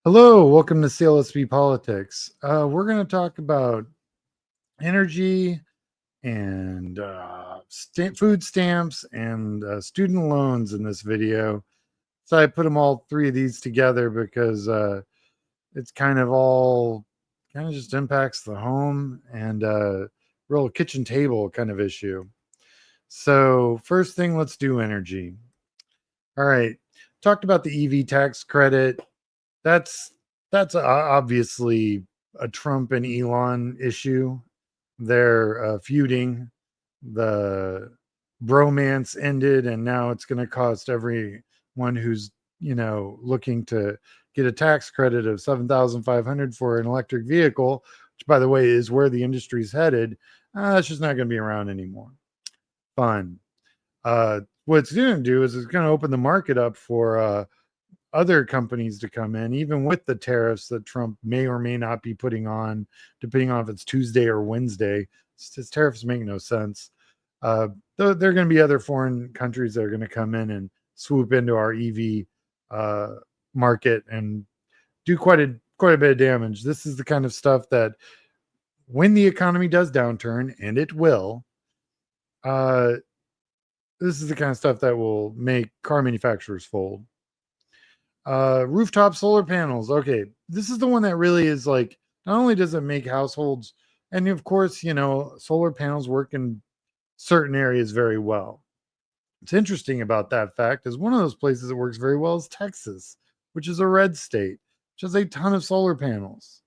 Hello, welcome to CLSB Politics. We're going to talk about energy and food stamps and student loans in this video. So I put them all three of these together because it's kind of just impacts the home and real kitchen table kind of issue. So first thing, let's do energy. All right, talked about the EV tax credit. That's obviously a Trump and Elon issue. They're feuding. The bromance ended, and now it's going to cost everyone who's looking to get a tax credit of 7,500 for an electric vehicle, which, by the way, is where the industry's headed. It's just not going to be around anymore. Fun. What it's going to do is it's going to open the market up for other companies to come in, even with the tariffs that Trump may or may not be putting on, depending on if it's Tuesday or Wednesday. His tariffs make no sense. There are going to be other foreign countries that are going to come in and swoop into our EV market and do quite a bit of damage. This is the kind of stuff that, when the economy does downturn, and it will, this is the kind of stuff that will make car manufacturers fold. Rooftop solar panels. Okay, this is the one that really is like, not only does it make households, and of course, solar panels work in certain areas very well. What's interesting about that fact is one of those places that works very well is Texas, which is a red state, which has a ton of solar panels.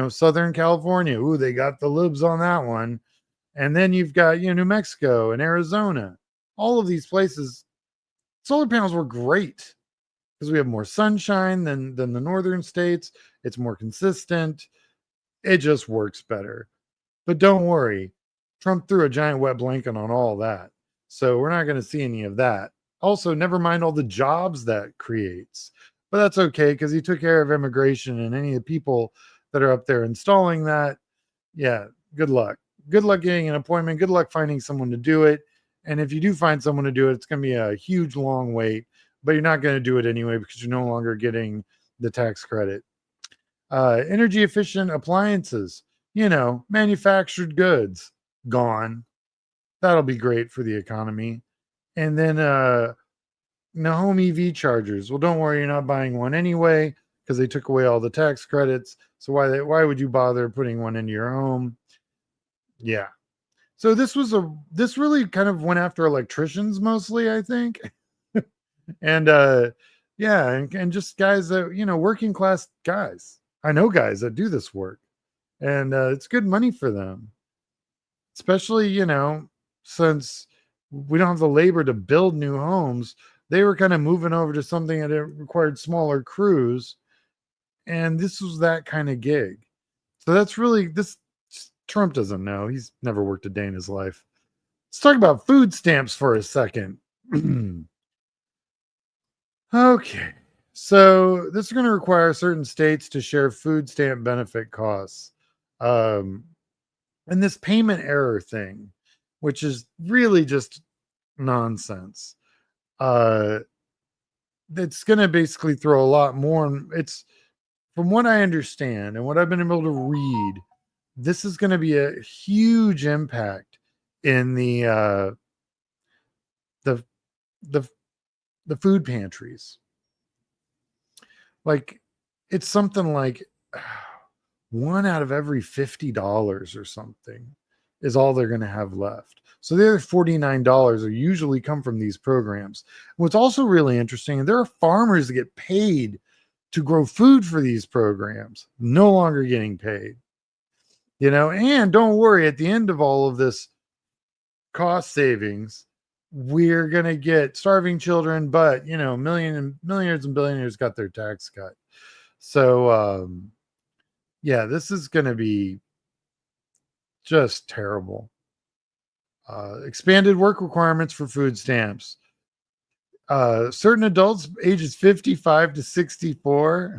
Southern California, ooh, they got the libs on that one. And then you've got, New Mexico and Arizona. All of these places, solar panels were great because we have more sunshine than the northern states. It's more consistent. It just works better. But don't worry, Trump threw a giant wet blanket on all that. So we're not going to see any of that. Also, never mind all the jobs that creates. But that's okay because he took care of immigration, and any of the people that are up there installing that, yeah, good luck. Good luck getting an appointment. Good luck finding someone to do it. And if you do find someone to do it, it's going to be a huge, long wait, but you're not going to do it anyway because you're no longer getting the tax credit. Energy efficient appliances, manufactured goods, gone. That'll be great for the economy. And then home EV chargers. Well, don't worry, you're not buying one anyway because they took away all the tax credits. So why would you bother putting one into your home? Yeah. So this really kind of went after electricians mostly, I think. And yeah, and just guys that, working class guys. I know guys that do this work, and it's good money for them, especially, since we don't have the labor to build new homes. They were kind of moving over to something that required smaller crews, and this was that kind of gig. So that's really this. Trump doesn't know. He's never worked a day in his life. Let's talk about food stamps for a second. Okay. So this is going to require certain states to share food stamp benefit costs. Um, and this payment error thing, which is really just nonsense. It's going to basically throw a lot more. It's, from what I understand and what I've been able to read, this is going to be a huge impact in the the the food pantries. Like, it's something like one out of every $50 or something is all they're going to have left. So the other $49 are usually come from these programs. What's also really interesting, there are farmers that get paid to grow food for these programs, no longer getting paid. And don't worry, at the end of all of this cost savings, we're going to get starving children, but millionaires and billionaires got their tax cut. So yeah, this is going to be just terrible. Expanded work requirements for food stamps. Certain adults ages 55 to 64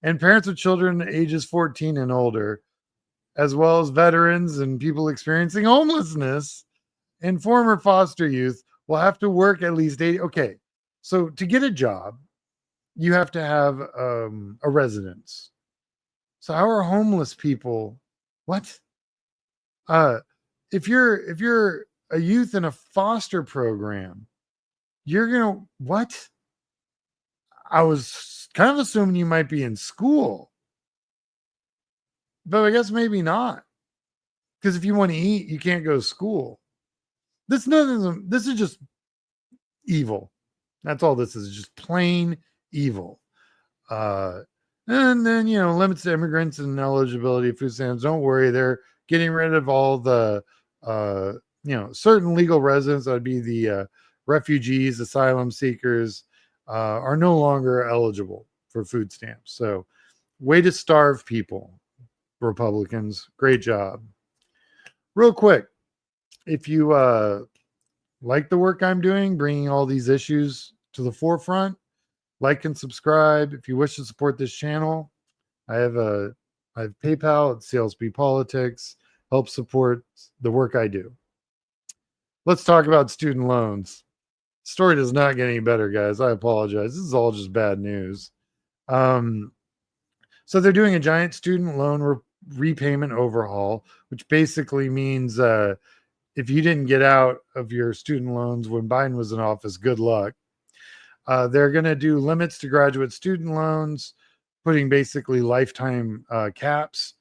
and parents of children ages 14 and older, as well as veterans and people experiencing homelessness and former foster youth, will have to work at least 80. Okay, so to get a job, you have to have a residence. So how are homeless people? What? Uh, if you're a youth in a foster program, you're gonna what? I was kind of assuming you might be in school, but I guess maybe not. Because if you want to eat, you can't go to school. This is just evil. That's all this is, just plain evil. Uh, and then, limits to immigrants and eligibility of food stamps. Don't worry, they're getting rid of all the, certain legal residents, that would be the refugees, asylum seekers, are no longer eligible for food stamps. So, way to starve people, Republicans. Great job. Real quick, if you like the work I'm doing, bringing all these issues to the forefront, like and subscribe. If you wish to support this channel, I have PayPal at CLSP Politics. Help support the work I do. Let's talk about student loans. Story does not get any better, guys. I apologize. This is all just bad news. So they're doing a giant student loan repayment overhaul, which basically means if you didn't get out of your student loans when Biden was in office, good luck. They're going to do limits to graduate student loans, putting basically lifetime caps,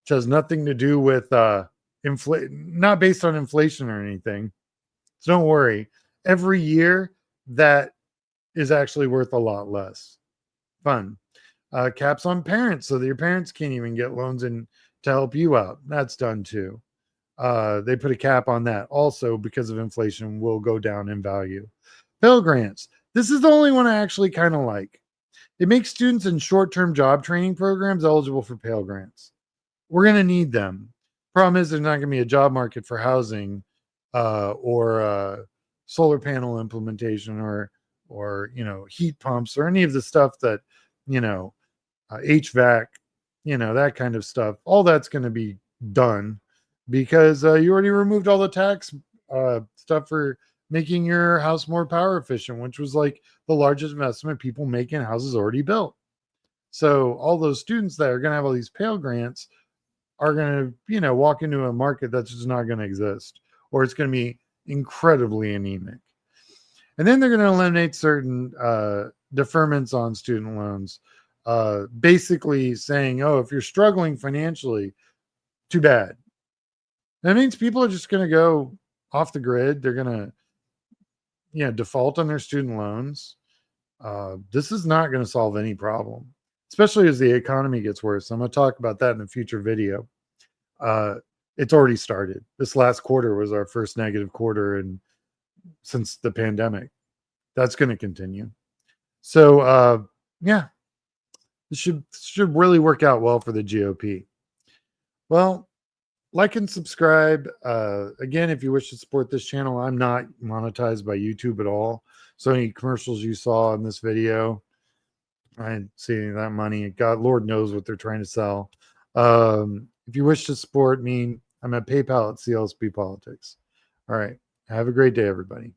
which has nothing to do with not based on inflation or anything. So don't worry. Every year, that is actually worth a lot less. Fun. Caps on parents, so that your parents can't even get loans and to help you out. That's done too. They put a cap on that. Also, because of inflation, will go down in value. Pell Grants. This is the only one I actually kind of like. It makes students in short-term job training programs eligible for Pell Grants. We're going to need them. Problem is, there's not going to be a job market for housing or solar panel implementation or heat pumps or any of the stuff that HVAC, that kind of stuff. All that's going to be done because you already removed all the tax stuff for making your house more power efficient, which was like the largest investment people make in houses already built. So all those students that are going to have all these Pell Grants are going to, walk into a market that's just not going to exist, or it's going to be incredibly anemic. And then they're going to eliminate certain deferments on student loans, basically saying, oh, if you're struggling financially, too bad. That means people are just going to go off the grid. They're going to, default on their student loans. This is not going to solve any problem, especially as the economy gets worse. I'm going to talk about that in a future video. It's already started. This last quarter was our first negative quarter since the pandemic. That's going to continue. So, this should really work out well for the GOP. Well, like and subscribe. Again, if you wish to support this channel, I'm not monetized by YouTube at all. So any commercials you saw in this video, I didn't see any of that money. God, Lord knows what they're trying to sell. If you wish to support me, I'm at PayPal at CLSP Politics. All right. Have a great day, everybody.